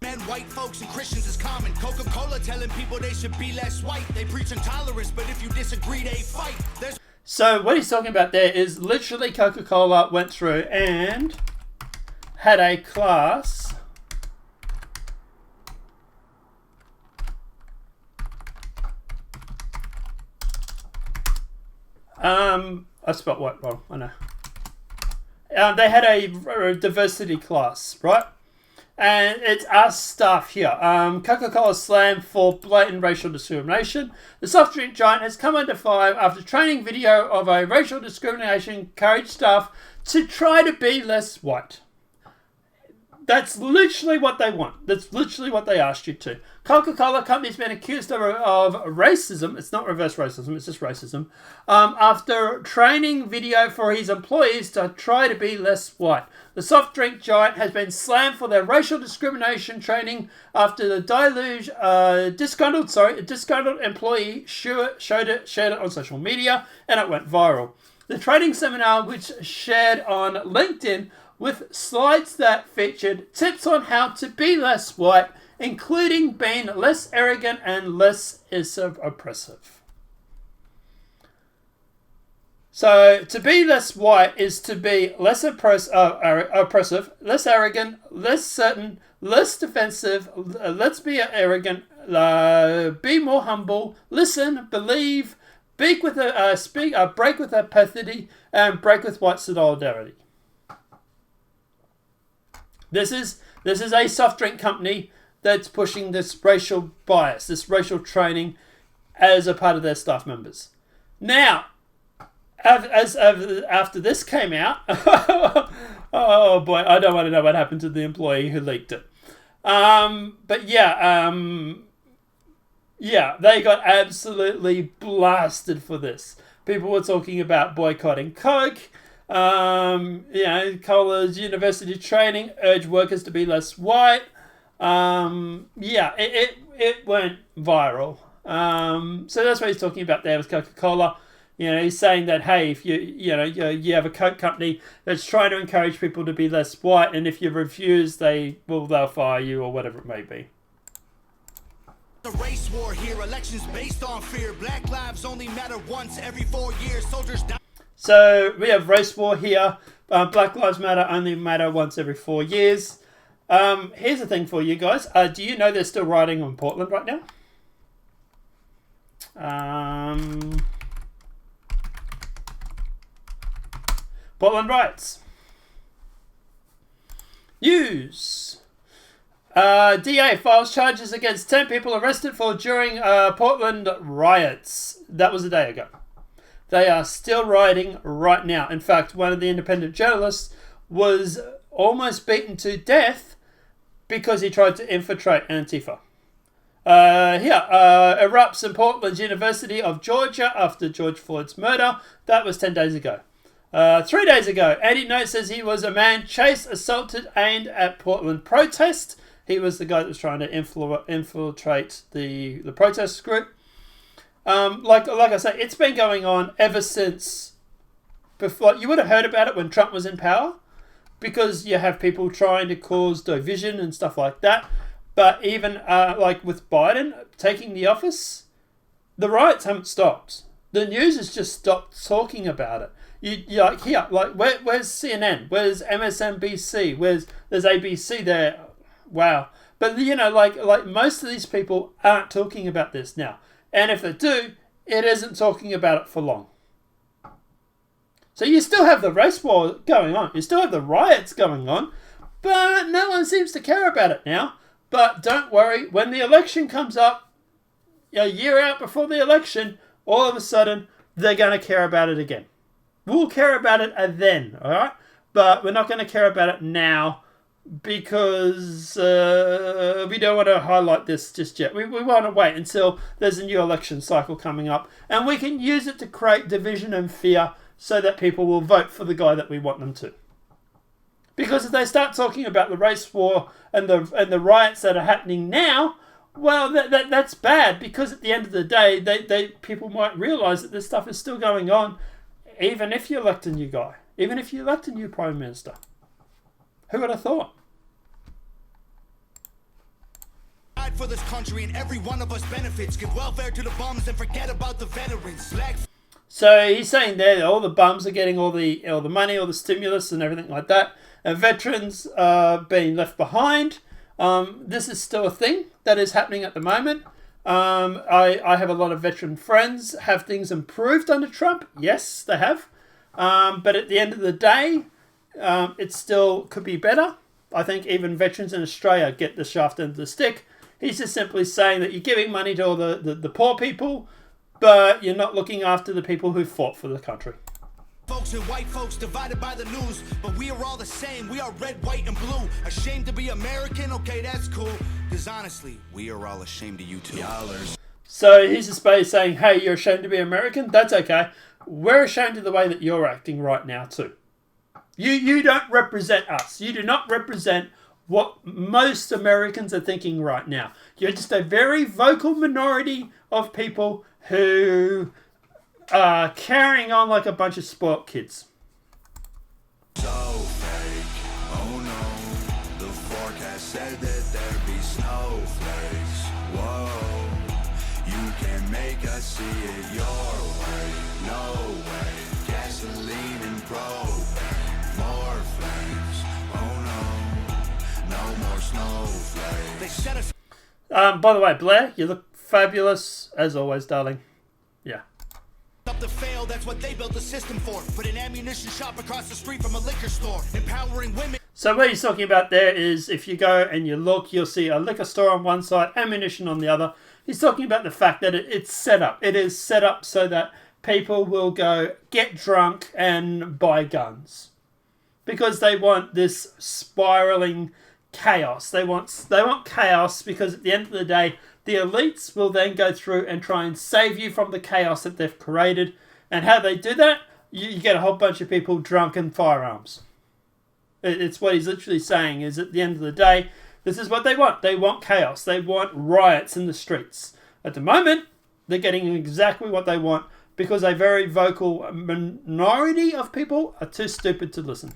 Men, white folks, and Christians is common. Coca-Cola telling people they should be less white. They preach intolerance, but if you disagree, they fight. So, what he's talking about there is literally Coca-Cola went through and had a class I spelled white wrong, I know. They had a diversity class, right? And it's our stuff here. Coca-Cola slammed for blatant racial discrimination. The soft drink giant has come under fire after training video of a racial discrimination encouraged staff to try to be less white. That's literally what they want. That's literally what they asked you to. Coca-Cola Company's been accused of racism. It's not reverse racism, it's just racism. After training video for his employees to try to be less white. The soft drink giant has been slammed for their racial discrimination training after the disgruntled employee shared it on social media, and it went viral. The training seminar, which shared on LinkedIn, with slides that featured tips on how to be less white, including being less arrogant and less oppressive. So, to be less white is to be less oppressive, less arrogant, less certain, less defensive, let's be arrogant, be more humble, listen, believe, break with apathy, and break with white solidarity. This is a soft drink company that's pushing this racial bias, this racial training as a part of their staff members. Now, after this came out, oh boy, I don't want to know what happened to the employee who leaked it. But yeah, they got absolutely blasted for this. People were talking about boycotting Coke. Cola's university training urged workers to be less white. It went viral. So that's what he's talking about there with Coca-Cola. He's saying that, hey, if you have a Coke company that's trying to encourage people to be less white, and if you refuse, they'll fire you or whatever it may be. The race war here, elections based on fear. Black lives only matter once every 4 years. Soldiers die. So we have race war here. Black Lives Matter only matter once every 4 years. Here's the thing for you guys. Do you know they're still rioting on Portland right now? Portland riots. News. DA files charges against 10 people arrested during Portland riots. That was a day ago. They are still rioting right now. In fact, one of the independent journalists was almost beaten to death because he tried to infiltrate Antifa. Erupts in Portland's University of Georgia after George Floyd's murder. That was 10 days ago. 3 days ago, Andy Note says he was a man chased, assaulted, aimed at Portland protest. He was the guy that was trying to infiltrate the protest group. Like I say, it's been going on ever since before. You would have heard about it when Trump was in power, because you have people trying to cause division and stuff like that. But even like with Biden taking the office, the riots haven't stopped. The news has just stopped talking about it. Where's CNN? Where's MSNBC? There's ABC there? Wow. But like most of these people aren't talking about this now. And if they do, it isn't talking about it for long. So you still have the race war going on. You still have the riots going on. But no one seems to care about it now. But don't worry. When the election comes up, a year out before the election, all of a sudden, they're going to care about it again. We'll care about it then, all right? But we're not going to care about it now, because we don't want to highlight this just yet. We want to wait until there's a new election cycle coming up, and we can use it to create division and fear so that people will vote for the guy that we want them to. Because if they start talking about the race war and the riots that are happening now, well, that's bad, because at the end of the day, people might realise that this stuff is still going on, even if you elect a new guy, even if you elect a new Prime Minister. Who would have thought? For this country, and every one of us benefits. Give welfare to the bums and forget about the veterans. So he's saying there that all the bums are getting all the money, all the stimulus and everything like that, and veterans are being left behind. This is still a thing that is happening at the moment. I have a lot of veteran friends. Have things improved under Trump? Yes, they have. But at the end of the day, it still could be better. I think even veterans in Australia get the shaft end of the stick. He's just simply saying that you're giving money to all the poor people, but you're not looking after the people who fought for the country. Folks and white folks divided by the news, but we are all the same. We are red, white, and blue. Ashamed to be American? Okay, that's cool. Because honestly, we are all ashamed of you too. Y'allers. So here's a space saying, hey, you're ashamed to be American? That's okay. We're ashamed of the way that you're acting right now too. You don't represent us. You do not represent what most Americans are thinking right now. You're just a very vocal minority of people who are carrying on like a bunch of spoiled kids. So fake, oh no, the forecast said that there'd be snowflakes. Whoa, you can make us see it your way. No way, gasoline and propane, more flames. Oh no, no more snowflakes. They set us. By the way, Blair, you look fabulous as always, darling. Yeah. Up to fail, that's what they built the system for. Put an ammunition shop across the street from a liquor store. Empowering women. So what he's talking about there is if you go and you look, you'll see a liquor store on one side, ammunition on the other. He's talking about the fact that it's set up. It is set up so that people will go get drunk and buy guns. Because they want this spiraling chaos. They want chaos because at the end of the day, the elites will then go through and try and save you from the chaos that they've created. And how they do that, you get a whole bunch of people drunk and firearms. It's what he's literally saying is at the end of the day, this is what they want. They want chaos. They want riots in the streets. At the moment, they're getting exactly what they want because a very vocal minority of people are too stupid to listen.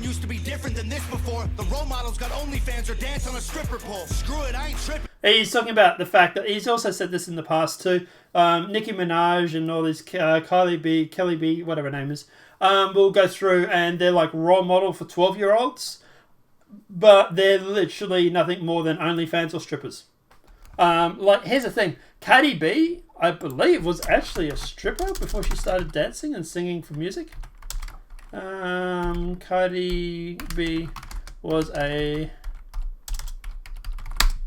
Used to be different than this before. The role models got OnlyFans or dance on a stripper pole. Screw it, I ain't tripping. He's talking about the fact that he's also said this in the past too. Nicki Minaj and all these Kelly B, whatever her name is, will go through and they're like role model for 12-year-olds, but they're literally nothing more than OnlyFans or strippers. Like here's the thing, Cardi B, I believe, was actually a stripper before she started dancing and singing for music. Cardi B was a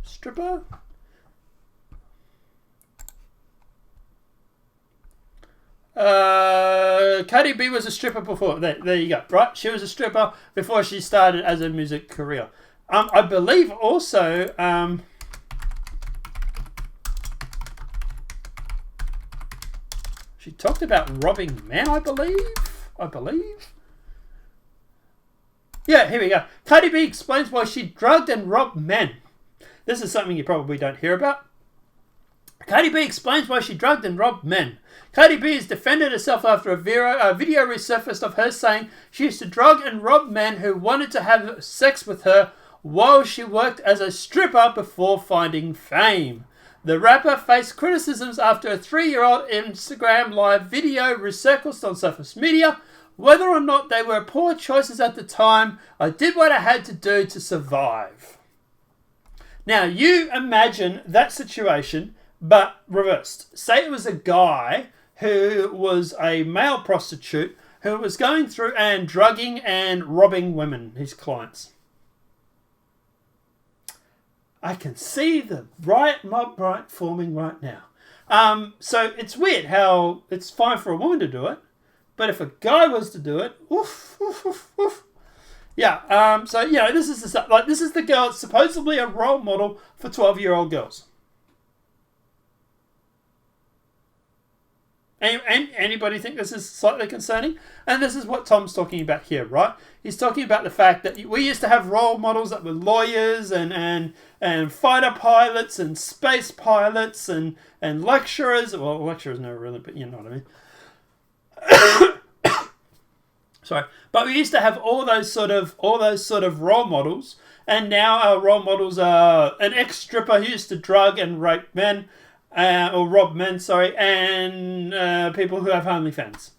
stripper. Cardi B was a stripper before. There you go. Right, she was a stripper before she started as a music career. I believe also. She talked about robbing men. I believe. Yeah, here we go. Cardi B explains why she drugged and robbed men. This is something you probably don't hear about. Cardi B explains why she drugged and robbed men. Cardi B has defended herself after a video resurfaced of her saying she used to drug and rob men who wanted to have sex with her while she worked as a stripper before finding fame. The rapper faced criticisms after a 3-year-old Instagram live video resurfaced on social media. Whether or not they were poor choices at the time, I did what I had to do to survive. Now, you imagine that situation, but reversed. Say it was a guy who was a male prostitute who was going through and drugging and robbing women, his clients. I can see the riot mob right forming right now. So it's weird how it's fine for a woman to do it, but if a guy was to do it, oof, oof, oof, oof. Yeah, so, you know, this is the stuff. Like, this is the girl that's supposedly a role model for 12-year-old girls. Anybody think this is slightly concerning? And this is what Tom's talking about here, right? He's talking about the fact that we used to have role models that were lawyers and fighter pilots and space pilots and lecturers. Well, lecturers never really, but you know what I mean. Sorry, but we used to have all those sort of role models, and now our role models are an ex-stripper who used to drug and rape men, or rob men, sorry, and people who have OnlyFans.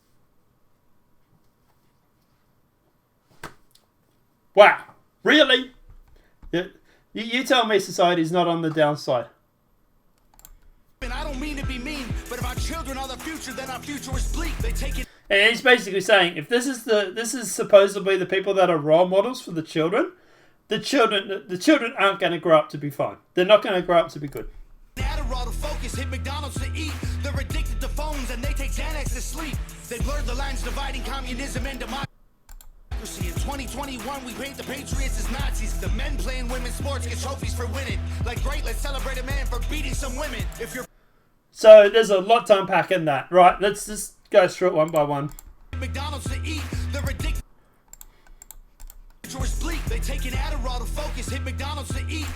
Wow, really? You tell me society's not on the downside. And I don't mean to be mean, but if our children are the future, then our future is bleak. They take it. And he's basically saying, if this is supposedly the people that are role models for the children aren't going to grow up to be fine. They're not going to grow up to be good. Add a Adderall to focus, hit McDonald's to eat. They're addicted to phones and they take Xanax to sleep. They blurred the lines dividing communism and democracy. In 2021, we paint the patriots as Nazis. The men playing women's sports get trophies for winning. Like, great, let's celebrate a man for beating some women. If you're So there's a lot to unpack in that. Right, let's just go through it one by one. McDonald's to eat, they're addicted. Bleak. They take an Adderall to focus, hit McDonald's to eat.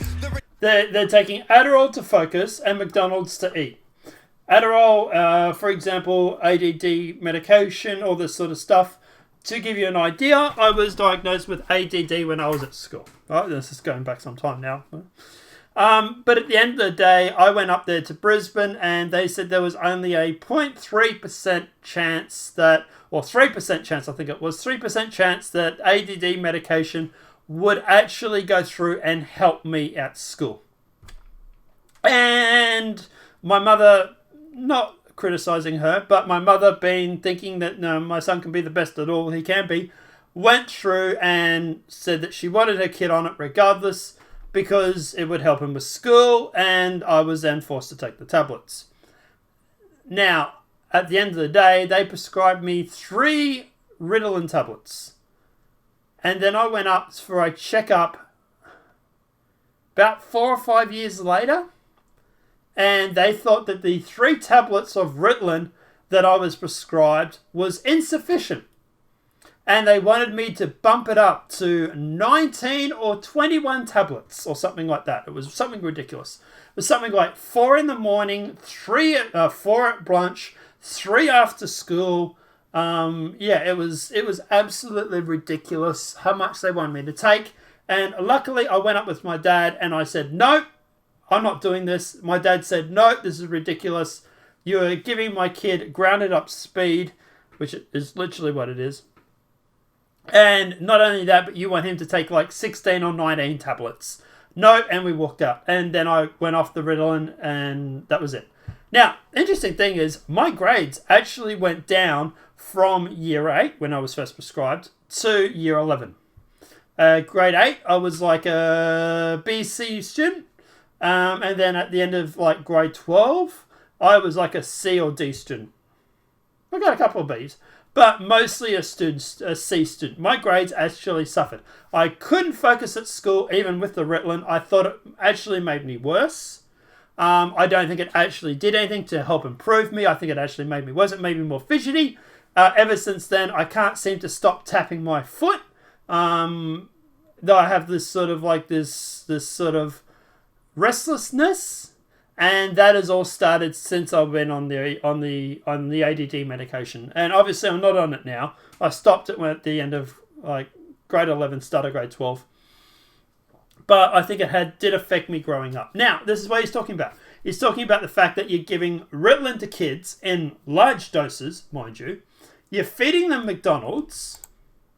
They're taking Adderall to focus and McDonald's to eat. Adderall, for example, ADD medication, all this sort of stuff. To give you an idea, I was diagnosed with ADD when I was at school. Right, this is going back some time now. But at the end of the day, I went up there to Brisbane and they said there was only a 0.3% chance that, or 3% chance, I think it was, 3% chance that ADD medication would actually go through and help me at school. And my mother, not criticizing her, but my mother, being thinking that no, my son can be the best at all he can be, went through and said that she wanted her kid on it regardless because it would help him with school, and I was then forced to take the tablets. Now, at the end of the day, they prescribed me 3 Ritalin tablets. And then I went up for a checkup about 4 or 5 years later, and they thought that the 3 tablets of Ritalin that I was prescribed was insufficient. And they wanted me to bump it up to 19 or 21 tablets or something like that. It was something ridiculous. It was something like 4 in the morning, 4 at brunch, 3 after school. It was absolutely ridiculous how much they wanted me to take. And luckily I went up with my dad and I said, no, I'm not doing this. My dad said, no, this is ridiculous. You're giving my kid grounded up speed, which is literally what it is. And not only that, but you want him to take like 16 or 19 tablets. No, and we walked out. And then I went off the Ritalin and that was it. Now, interesting thing is, my grades actually went down from year 8, when I was first prescribed, to year 11. Grade 8, I was like a BC student. And then at the end of like grade 12, I was like a C or D student. I got a couple of Bs, but mostly a C student. My grades actually suffered. I couldn't focus at school even with the Ritalin. I thought it actually made me worse. I don't think it actually did anything to help improve me. I think it actually made me worse. It made me more fidgety. Ever since then, I can't seem to stop tapping my foot. Though I have this sort of like this sort of restlessness. And that has all started since I've been on the ADD medication. And obviously I'm not on it now. I stopped it at the end of like grade 11, start of grade 12. But I think it did affect me growing up. Now, this is what he's talking about. He's talking about the fact that you're giving Ritalin to kids in large doses, mind you. You're feeding them McDonald's.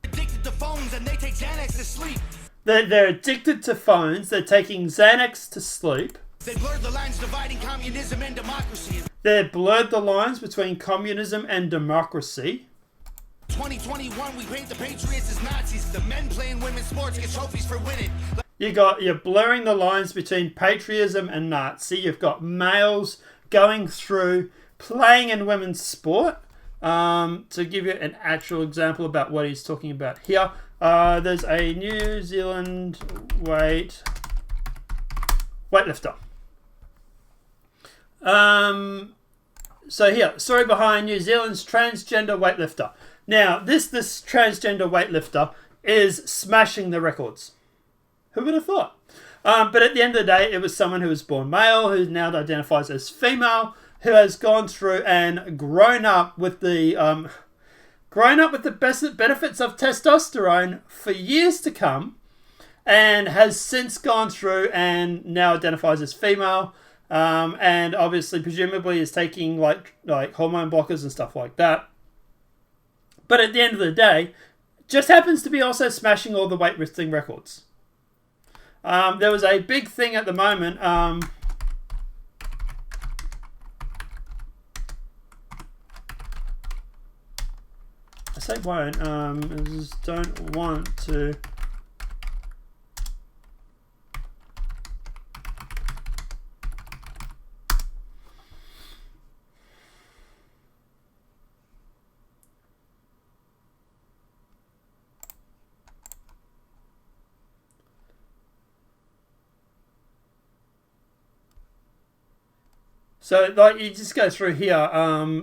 Addicted to phones and they take Xanax to sleep. They're addicted to phones. They're taking Xanax to sleep. They blurred the lines dividing communism and democracy. They blurred the lines between communism and democracy. 2021, we paint the patriots as Nazis. The men playing women's sports get trophies for winning. You're blurring the lines between patriotism and Nazi. You've got males going through playing in women's sport. To give you an actual example about what he's talking about here, there's a New Zealand weightlifter. So here, story behind New Zealand's transgender weightlifter. Now, this transgender weightlifter is smashing the records. Who would have thought? But at the end of the day, it was someone who was born male, who now identifies as female, who has gone through and grown up with the benefits of testosterone for years to come, and has since gone through and now identifies as female, and obviously presumably is taking like hormone blockers and stuff like that. But at the end of the day, just happens to be also smashing all the weightlifting records. There was a big thing at the moment. I say won't. I just don't want to. So, like, you just go through here,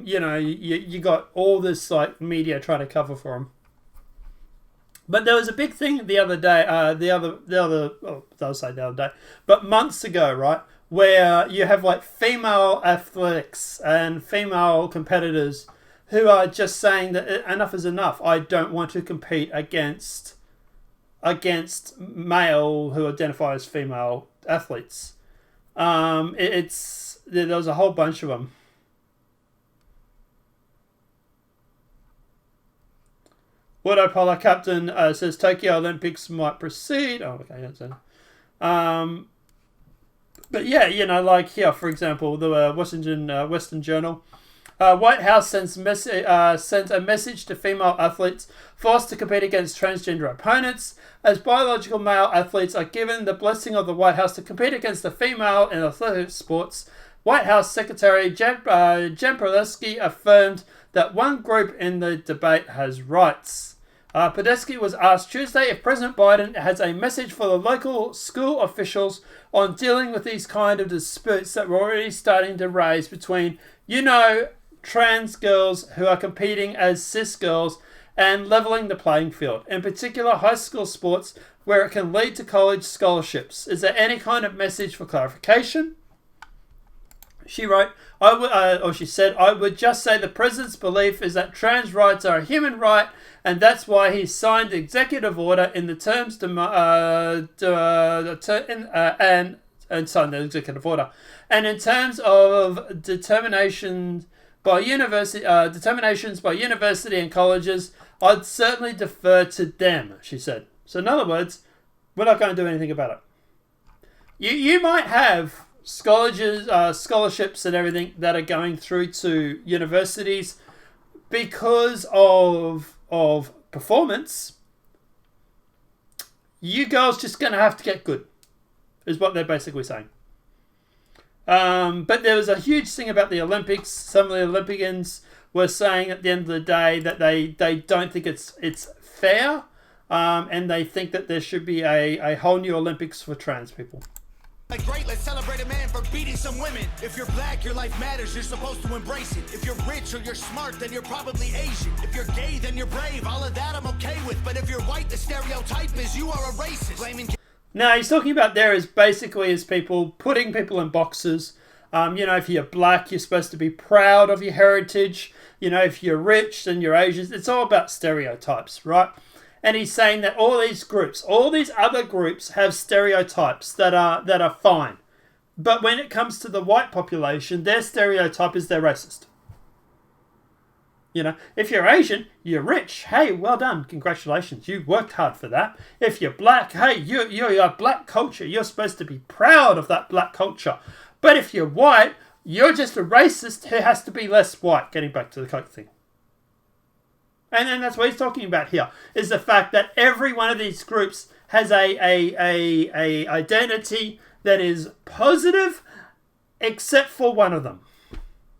you got all this, like, media trying to cover for him. But there was a big thing the other day, but months ago, right, where you have, like, female athletics and female competitors who are just saying that enough is enough. I don't want to compete against male who identify as female athletes. There was a whole bunch of them. Water polo captain says Tokyo Olympics might proceed. Oh, okay, that's it. But yeah, like here, for example, the Western Journal. White House sends a message to female athletes forced to compete against transgender opponents, as biological male athletes are given the blessing of the White House to compete against the female in athletic sports. White House Secretary Jen Podesky affirmed that one group in the debate has rights. Podesky was asked Tuesday if President Biden has a message for the local school officials on dealing with these kind of disputes that were already starting to raise between, trans girls who are competing as cis girls and leveling the playing field, in particular high school sports where it can lead to college scholarships. Is there any kind of message for clarification? She wrote, she said, I would just say the president's belief is that trans rights are a human right, and that's why he signed the executive order in the terms and signed the executive order. And in terms of determinations by university and colleges, I'd certainly defer to them, she said. So in other words, we're not going to do anything about it. You might have scholarships and everything that are going through to universities because of performance. You girls just going to have to get good, is what they're basically saying. But there was a huge thing about the Olympics. Some of the Olympians were saying at the end of the day that they don't think it's fair, and they think that there should be a whole new Olympics for trans people. Great, let's celebrate a man for beating some women. If you're black, your life matters, you're supposed to embrace it. If you're rich or you're smart, then you're probably Asian. If you're gay, then you're brave, all of that I'm okay with. But if you're white, the stereotype is you are a racist. Blaming... Now, he's talking about there is basically is people putting people in boxes. If you're black, you're supposed to be proud of your heritage. If you're rich, then you're Asian. It's all about stereotypes, right? And he's saying that all these other groups have stereotypes that are fine. But when it comes to the white population, their stereotype is they're racist. If you're Asian, you're rich. Hey, well done. Congratulations. You worked hard for that. If you're black, hey, you're black culture. You're supposed to be proud of that black culture. But if you're white, you're just a racist who has to be less white. Getting back to the Coke thing. And then that's what he's talking about here, is the fact that every one of these groups has a identity that is positive, except for one of them.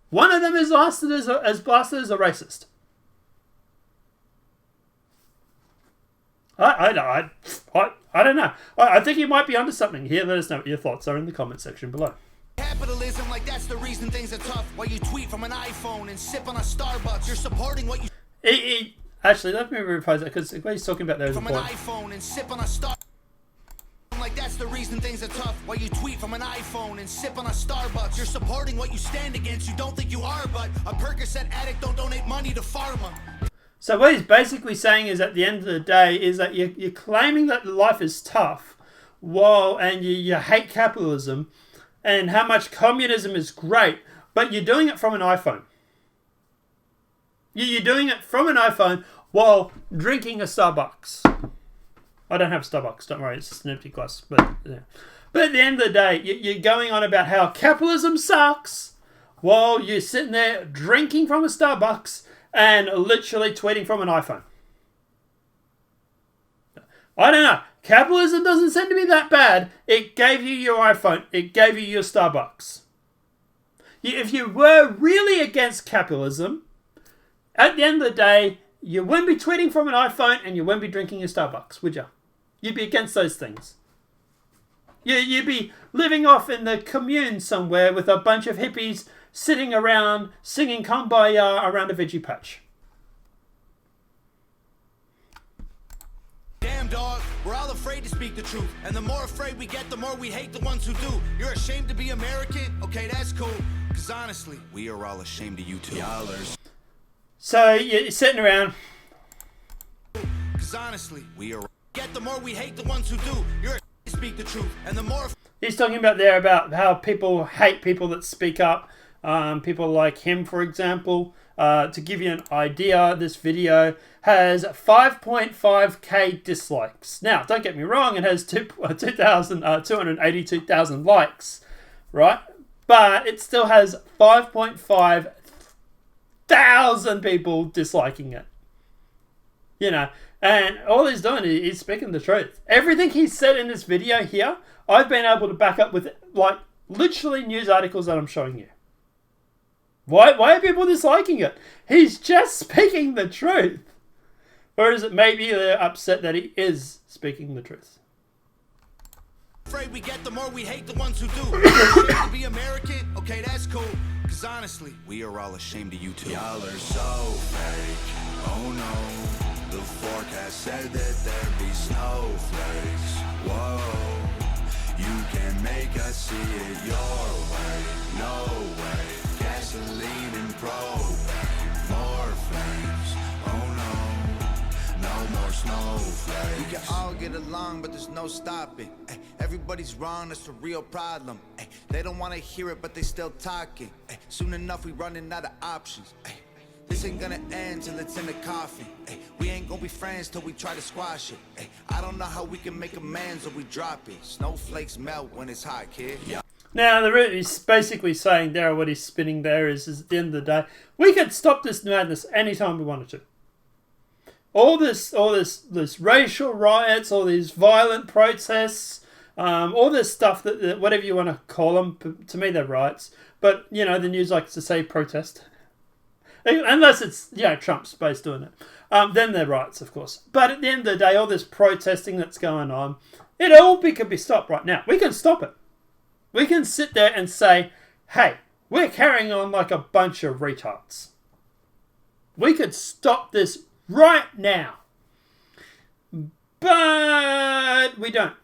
One of them is blasted as a racist. I don't know. I think you might be onto something here. Let us know what your thoughts are in the comment section below. Capitalism, like that's the reason things are tough. While you tweet from an iPhone and sip on a Starbucks, you're supporting what you... Actually, let me rephrase that, because what he's talking about there is from important. An iPhone and sip on a Starbucks. Like that's the reason things are tough. While you tweet from an iPhone and sip on a Starbucks, you're supporting what you stand against. You don't think you are, but a Percocet addict don't donate money to pharma. So what he's basically saying is, at the end of the day, is that you're claiming that life is tough, and you hate capitalism, and how much communism is great, but you're doing it from an iPhone. You're doing it from an iPhone while drinking a Starbucks. I don't have Starbucks, don't worry, it's just an empty glass. But at the end of the day, you're going on about how capitalism sucks while you're sitting there drinking from a Starbucks and literally tweeting from an iPhone. I don't know. Capitalism doesn't seem to be that bad. It gave you your iPhone. It gave you your Starbucks. If you were really against capitalism, at the end of the day, you wouldn't be tweeting from an iPhone and you wouldn't be drinking your Starbucks, would you? You'd be against those things. You'd be living off in the commune somewhere with a bunch of hippies sitting around singing Kumbaya around a veggie patch. Damn, dog, we're all afraid to speak the truth. And the more afraid we get, the more we hate the ones who do. You're ashamed to be American? Okay, that's cool. Because honestly, we are all ashamed of you too. So you're sitting around. Because honestly, we are... Get the more we hate the ones who do. You're ashamed to speak the truth. And the more... He's talking about how people hate people that speak up. People like him, for example. To give you an idea, this video has 5.5k dislikes. Now, don't get me wrong, it has 282,000 likes, right? But it still has 5.5 thousand people disliking it. You know, and all he's doing is speaking the truth. Everything he said in this video here, I've been able to back up with, like, literally news articles that I'm showing you. Why are people disliking it? He's just speaking the truth. Or is it maybe they're upset that he is speaking the truth? Afraid we get, the more we hate the ones who do. Ashamed to be American? Okay, that's cool. Because honestly, we are all ashamed of you too. Y'all are so fake. Oh no. The forecast said that there'd be snowflakes. Whoa. You can make us see it your way. No way. Gasoline and propane, more flames. Oh no, no more snowflakes. We can all get along, but there's no stopping. Ay, everybody's wrong, that's the real problem. Ay, they don't want to hear it, but they still talking. Ay, soon enough, we running out of options. Ay, this ain't gonna end till it's in the coffin. Ay, we ain't gonna be friends till we try to squash it. Ay, I don't know how we can make amends or we drop it. Snowflakes melt when it's hot, kid. Yeah. Now, he's basically saying there, what he's spinning there is at the end of the day, we could stop this madness anytime we wanted to. All this racial riots, all these violent protests, all this stuff that whatever you want to call them, to me they're riots. But, you know, the news likes to say protest. Unless it's, you know, Trump's base doing it. Then they're riots, of course. But at the end of the day, all this protesting that's going on, it all could be stopped right now. We can stop it. We can sit there and say, hey, we're carrying on like a bunch of retards. We could stop this right now. But we don't.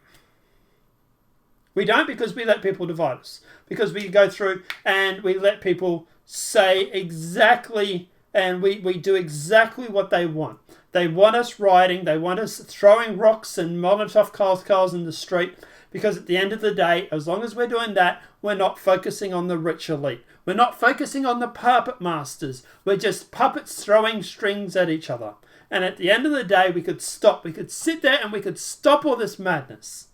We don't because we let people divide us. Because we go through and we let people say exactly, and we do exactly what they want. They want us rioting. They want us throwing rocks and Molotov cocktails in the street. Because at the end of the day, as long as we're doing that, we're not focusing on the rich elite. We're not focusing on the puppet masters. We're just puppets throwing strings at each other. And at the end of the day, we could stop. We could sit there and we could stop all this madness.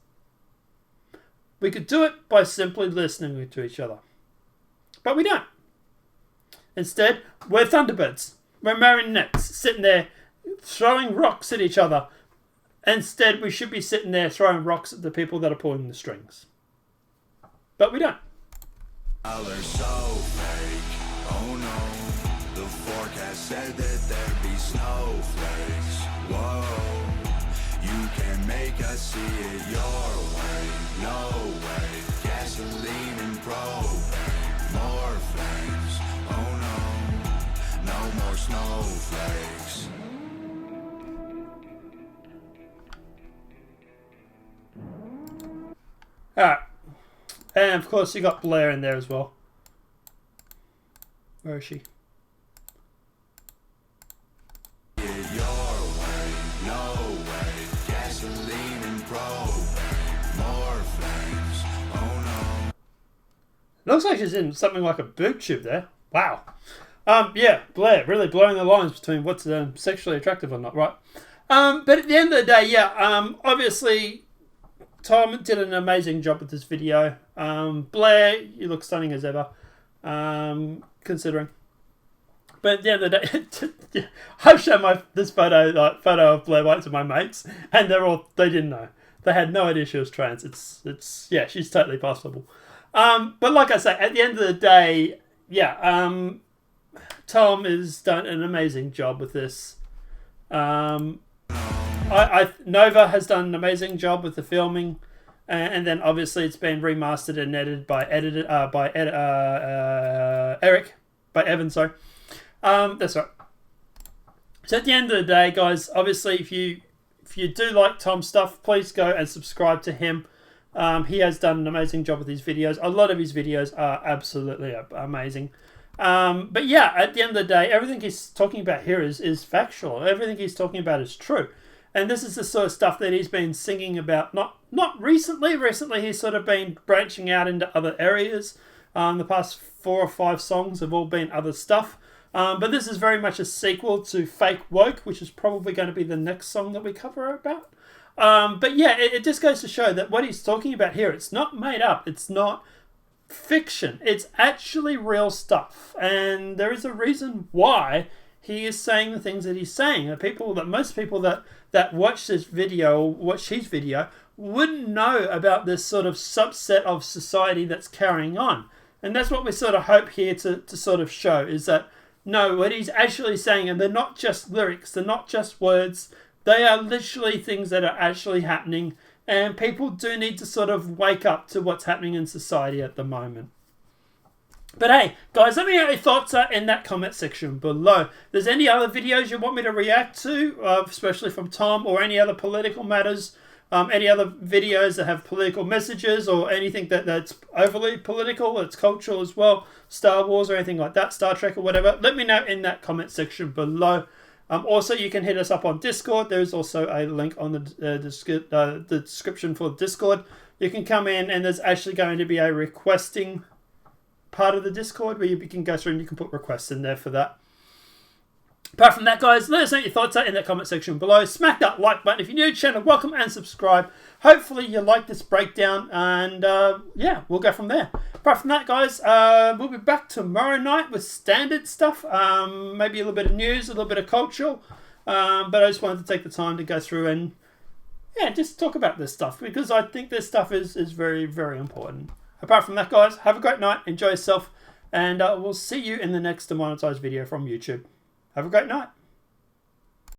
We could do it by simply listening to each other. But we don't. Instead, we're Thunderbirds. We're marionettes sitting there throwing rocks at each other. Instead, we should be sitting there throwing rocks at the people that are pulling the strings. But we don't. Y'all are so fake. Oh no. The forecast said that there'd be snowflakes. Whoa. You can make us see it your way. No way. Gasoline and propane. More flames. Oh no. No more snowflakes. Alright. And of course you got Blair in there as well. Where is she? Your way, no way. Gasoline and propane. More flames. Oh no. Looks like she's in something like a boob tube there. Wow. Yeah, Blair, really blowing the lines between what's sexually attractive or not, right? But at the end of the day, yeah, obviously Tom did an amazing job with this video. Blair, you look stunning as ever, considering. But at the end of the day, I've shown this photo of Blair White to my mates, and they didn't know. They had no idea she was trans. Yeah, she's totally possible. But like I say, at the end of the day, yeah, Tom has done an amazing job with this. Nova has done an amazing job with the filming. and then obviously it's been remastered and edited by Eric, by Evan, sorry. That's right. So at the end of the day, guys, obviously if you do like Tom's stuff, please go and subscribe to him. He has done an amazing job with his videos. A lot of his videos are absolutely amazing. But yeah, at the end of the day, everything he's talking about here is factual. Everything he's talking about is true. And this is the sort of stuff that he's been singing about, not recently. Recently, he's sort of been branching out into other areas. The past 4 or 5 songs have all been other stuff. But this is very much a sequel to Fake Woke, which is probably going to be the next song that we cover about. But yeah, it just goes to show that what he's talking about here, it's not made up. It's not fiction. It's actually real stuff. And there is a reason why he is saying the things that he's saying. Most people that watch this video, or watch his video, wouldn't know about this sort of subset of society that's carrying on. And that's what we sort of hope here to sort of show, is that no, what he's actually saying, and they're not just lyrics, they're not just words, they are literally things that are actually happening, and people do need to sort of wake up to what's happening in society at the moment. But hey, guys, let me know what your thoughts are in that comment section below. If there's any other videos you want me to react to, especially from Tom, or any other political matters, any other videos that have political messages, or anything that's overly political, it's cultural as well, Star Wars or anything like that, Star Trek or whatever, let me know in that comment section below. Also, you can hit us up on Discord. There's also a link on the description for Discord. You can come in, and there's actually going to be a requesting part of the Discord where you can go through and you can put requests in there for that. Apart from that, guys, let us know what your thoughts are in the comment section below. Smack that like button. If you're new to the channel, welcome and subscribe. Hopefully you like this breakdown, and yeah, we'll go from there. Apart from that, guys, we'll be back tomorrow night with standard stuff. Maybe a little bit of news, a little bit of cultural. But I just wanted to take the time to go through and, yeah, just talk about this stuff, because I think this stuff is very, very important. Apart from that, guys, have a great night. Enjoy yourself. And we'll see you in the next demonetized video from YouTube. Have a great night.